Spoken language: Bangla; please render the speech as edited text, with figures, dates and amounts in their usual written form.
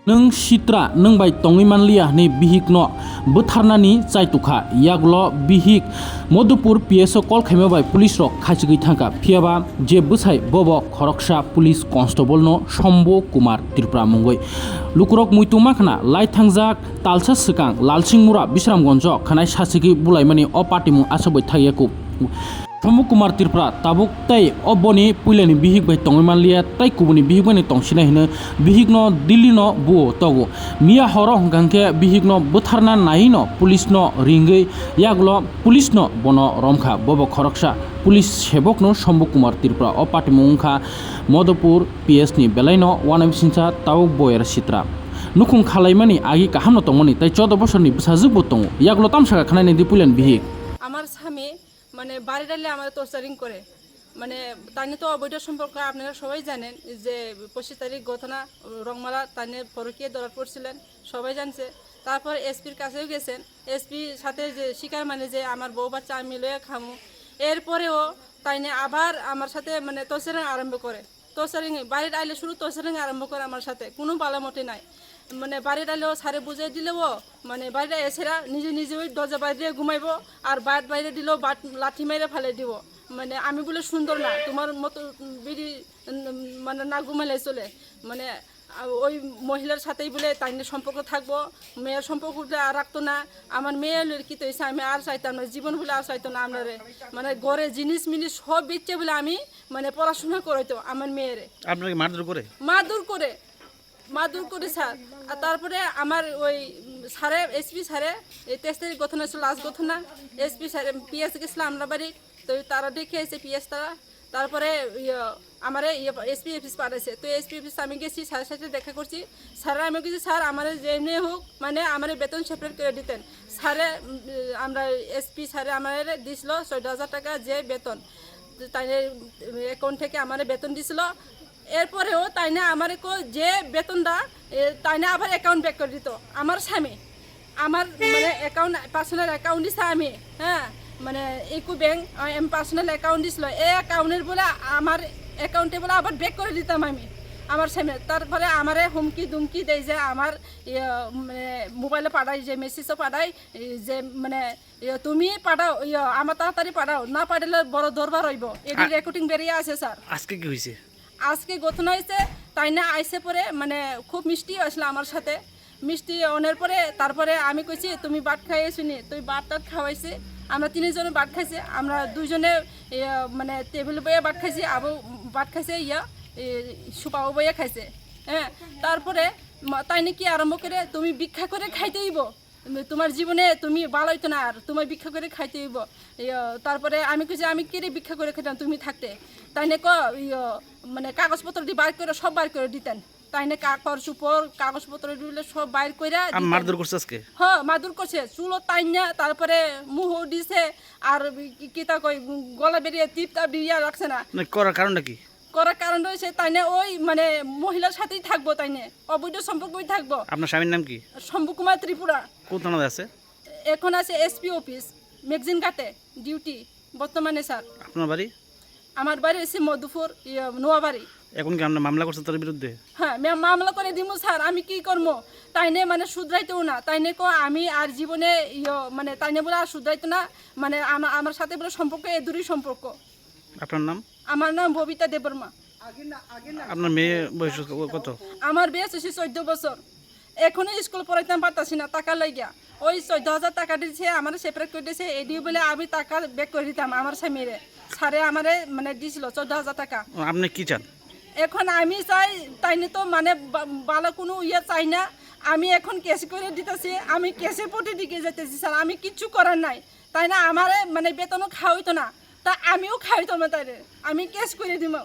नों सित्रा नों बाय तंगै मानलिया नै बिहिक न बोथारनानि चाइतुखा यागल बिहिक मधुपुर पीएसओ कल खाइमा बाय पुलिस रक खासिगै थांका फियाबा जे बोसाय बब खरकसा पुलिस कन्स्टेबल न शम्भु कुमार त्रिपुरा मुंगै लुकुरक मुइतुमा खाना लाई थांजाक तालसा सिकां लालसिंमुरा बिश्रामगंज खानाय सासिगै बुलायमानि अ पार्टीमु आसाबै थायाकु शम्भु कुमार त्रिपुरा ताबुक तै अबनी पुइलानि बिहिक बाय तंगै मानलिया तै कुबुनि बिहिक बानि तंसिना हिनो बिहिक न दिल्ली न बुओ तगो मिया हर हंगांके बिहिक न बोथारना नाइ न पुलिस न रिंगै यागल पुलिस न बन रमखा बब खरकसा पुलिस सेबक न शम्भु कुमार त्रिपुरा अ पार्टी मुंखा मधुपुर पीएस नि बेलाय न वानाम सिंसा ताबुक बयर सित्रा नुखुं खालायमानि आगि काहाम न तंगमनि तै 14 बोसोरनि बिसाजु बतंग यागल तामसागा खानायनि दि पुइलानि बिहिक আমার স্বামী মানে বাড়ি ডালে আমার টর্চারিং করে মানে তাইনে তো অবৈধ সম্পর্ক আপনারা সবাই জানেন যে 25 তারিখ ঘটনা রংমালা তাইনে পরকীয় ধরা পড়ছিলেন সবাই জানছে তারপর এসপির কাছেও গেছেন এসপির সাথে যে শিকার মানে যে আমার বউ বাচ্চা আমি লয়ে খামু এরপরেও তাইনে আবার আমার সাথে মানে টর্চারিং আরম্ভ করে টর্চারিং বাড়ির আইলে শুরু টর্চারিং আরম্ভ করে আমার সাথে কোনো বালামতি নাই মানে বাড়ির আইলেও সারে বুঝাই দিলেও মানে বাইরে এসেরা নিজে নিজে ওই দরজা বাইরে ঘুমাইব আর বাট বাইরে দিলেও বাট লাঠি মেরে ফেলে দিব মানে আমি বলে সুন্দর না তোমার মতো বিড়ি মানে না ঘুমাইলে চলে মানে ওই মহিলার সাথেই বলে তাই সম্পর্ক থাকবো মেয়ের সম্পর্ক আর রাখতো না আমার মেয়ে কি তো এসে আমি আর চাইতাম না জীবন বলে আর চাইতো না আপনারে মানে ঘরে জিনিস মিনিস সব বিচ্ছে বলে আমি মানে পড়াশোনা করাইতো আমার মেয়েরে আপনাকে মারধর করে মাদুর করে স্যার আর তারপরে আমার ওই স্যারে এসপি স্যারে এই 23 তারিখ ঘটনা ছিল লাস্ট ঘটনা এসপি স্যারে পিএস গেছিলাম আমরা বাড়ি তো তারা দেখে এসে পিএস তারপরে আমার এসপি অফিস পাঠাইছে তো এসপি অফিস আমি গেছি স্যারের সাথে দেখা করছি স্যাররা আমি গেছি স্যার আমার যেমনি হোক মানে আমার বেতন সেপারেট করে দিতেন স্যারে আমরা এসপি স্যারে আমার দিছিল 14,000 টাকা যে বেতন তাই অ্যাকাউন্ট থেকে আমার বেতন দিছিল এরপরেও তাই না আমার যে বেতনটা তাই না আবার অ্যাকাউন্ট ব্যাক করে দিত আমার স্বামী আমার মানে অ্যাকাউন্ট পার্সোনাল অ্যাকাউন্ট দিছে আমি হ্যাঁ মানে ইকো ব্যাংক পার্সোনাল অ্যাকাউন্ট দিছিল এই অ্যাকাউন্টের বলে আমার অ্যাকাউন্টে বলে আবার ব্যাক করে দিতাম আমি আমার স্বামী তারপরে আমার হুমকি দুমকি দেয় যে আমার মানে মোবাইলে পাঠাই যে মেসেজও পাঠাই যে মানে তুমি পাঠাও আমার তাড়াতাড়ি পাঠাও না পাঠালে বড় দরবার হইব এটি রেকর্ডিং বেরিয়ে আছে স্যার আজকে কি হয়েছে আজকে ঘটনা হয়েছে তাই না আইসে পরে মানে খুব মিষ্টি আসলো আমার সাথে মিষ্টি অনের পরে তারপরে আমি কইছি তুমি বাট খাইয়েছিনি তুই বাট টাট খাওয়াইছি আমরা 3 জনে বাট খাইছি আমরা 2 জনে মানে টেবিল বইয়ে বাট খাইছি আবু বাট খাইছে সুপাও বইয়ে খাইছে হ্যাঁ তারপরে তাই নাকি আরম্ভ করে তুমি ভিক্ষা করে খাইতে হইব তোমার জীবনে তুমি ভালো হইতো না আর তোমার ভিক্ষা করে খাইতে হইব তারপরে আমি কইছি আমি কি রে ভিক্ষা করে খেতাম তুমি থাকতে তাই না মানে কাগজপত্র দিয়ে বাইর করে সব বাইর করে দিতেন তাই না কাকর সুপর কাগজপত্র দিলে সব বাইর করে মারধর করছে আজকে হ্যাঁ মারধর করছে চুলো তাই না তারপরে মুহ দিছে আর কি তা কই গলা বেরিয়ে টিপ টাপ দিয়ে রাখছে না করার কারণটা কি করার কারণ রয়েছে তাই না ওই মানে মহিলার সাথেই থাকবো তাই না অবৈধ সম্পর্কই থাকবো আপনার স্বামীর নাম কি শম্ভু কুমার ত্রিপুরা কোন থানাতে আছে এখন আছে এসপি অফিস ম্যাগজিন কাটে ডিউটি বর্তমানে স্যার আপনার বাড়ি আমার বাড়ি এসে মধুপুর নোয়াবাড়ি এখন কি আমরা মামলা করছে তার বিরুদ্ধে হ্যাঁ মামলা করে দিমু স্যার আমি কি করবো তাইনে মানে শুধরাইতেও না তাইনে আমি আর জীবনে মানে তাইনে বলে আর শুধরাইতো না মানে আমার সাথে বলে সম্পর্ক এদুরই সম্পর্ক আপনার নাম আমার নাম ববিতা দেববর্মা আপনার মেয়ে বয়স কত আমার বিয়ে হচ্ছে 14 বছর এখনো স্কুল পড়াইতে পারতাছি না টাকা লাগিয়া ওই 14,000 টাকা দিয়েছে আমার সেপারেট করে দিয়েছে এদিকে বলে আমি টাকা ব্যাক করে দিতাম আমার স্বামীরে সারে আমারে মানে দিয়েছিল 14,000 টাকা আপনি কি চান এখন আমি চাই তাইনি তো মানে ভালো কোনো চাই না আমি এখন কেস করে দিতেছি আমি কেসের প্রতি দিকে যেতেছি স্যার আমি কিচ্ছু করার নাই তাই না আমারে মানে বেতনও খাওয়াইতো না তা আমিও খাওয়াইতাম না তাইরে আমি কেস করে দিব